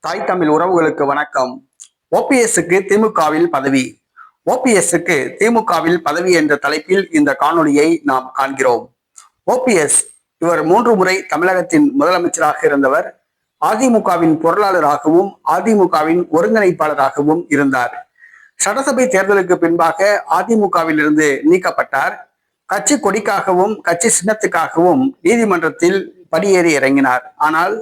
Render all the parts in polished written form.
தாய் தமிழ் உறவுகளுக்கு வணக்கம். ஓபிஎஸ்க்கு திமுகவில் பதவி. ஓபிஎஸ்க்கு திமுகவில் பதவி என்ற தலைப்பில் இந்த காணொளியை நாம் காண்கிறோம். ஓபிஎஸ் இவர் 3 முறை தமிழகத்தின் முதலமைச்சராக இருந்தவர். அதிமுகவின் பொருளாளராகவும் அதிமுகவின் ஒருங்கிணைப்பாளராகவும் இருந்தார். சட்டசபை தேர்தலுக்கு பின்பாக அதிமுகவில் இருந்து நீக்கப்பட்டார். கட்சி கொடிக்காகவும் கட்சி சின்னத்துக்காகவும் நீதிமன்றத்தில் படியேறி இறங்கினார். ஆனால்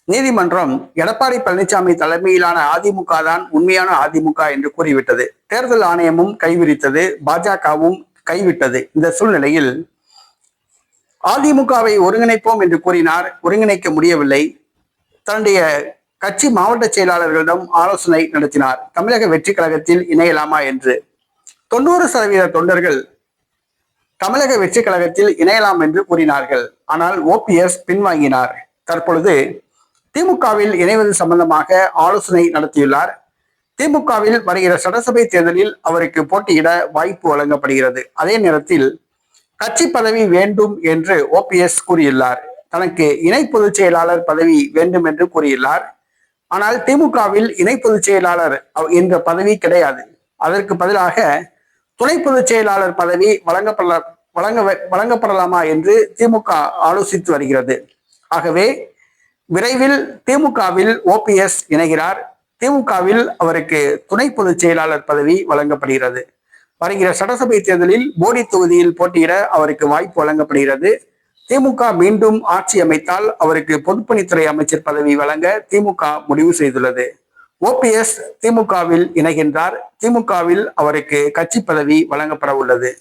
நீதிமன்றம் எடப்பாடி பழனிசாமி தலைமையிலான அதிமுக தான் உண்மையான அதிமுக என்று கூறிவிட்டது. தேர்தல் ஆணையமும் கைவிரித்தது, பாஜகவும் கைவிட்டது. இந்த சூழ்நிலையில் அதிமுகவை ஒருங்கிணைப்போம் என்று கூறினார். ஒருங்கிணைக்க முடியவில்லை. தன்னுடைய கட்சி மாவட்ட செயலாளர்களிடம் ஆலோசனை நடத்தினார். தமிழக வெற்றி கழகத்தில் இணையலாமா என்று. 90% தொண்டர்கள் தமிழக வெற்றி கழகத்தில் இணையலாம் என்று கூறினார்கள். ஆனால் ஓபிஎஸ் பின்வாங்கினார். தற்பொழுது திமுகவில் இணைவது சம்பந்தமாக ஆலோசனை நடத்தியுள்ளார். திமுகவில் வருகிற சட்டசபை தேர்தலில் அவருக்கு போட்டியிட வாய்ப்பு வழங்கப்படுகிறது. அதே நேரத்தில் கட்சி பதவி வேண்டும் என்று ஓபிஎஸ் கூறியுள்ளார். தனக்கு இணை பொதுச் செயலாளர் பதவி வேண்டும் என்று கூறியுள்ளார். ஆனால் திமுகவில் இணை பொதுச் செயலாளர் என்ற பதவி கிடையாது. அதற்கு பதிலாக துணை பொதுச் செயலாளர் பதவி வழங்கப்படலாமா என்று திமுக ஆலோசித்து வருகிறது. ஆகவே விரைவில் திமுகவில் ஓபிஎஸ் இணைகிறார். திமுகவில் அவருக்கு துணை பொதுச் செயலாளர் பதவி வழங்கப்படுகிறது. வருகிற சட்டசபை தேர்தலில் போடி தொகுதியில் போட்டியிட அவருக்கு வாய்ப்பு வழங்கப்படுகிறது. திமுக மீண்டும் ஆட்சி அமைத்தால் அவருக்கு பொதுப்பணித்துறை அமைச்சர் பதவி வழங்க திமுக முடிவு செய்துள்ளது. ஓபிஎஸ் திமுகவில் இணைகின்றார். திமுகவில் அவருக்கு கட்சி பதவி வழங்கப்பட உள்ளது.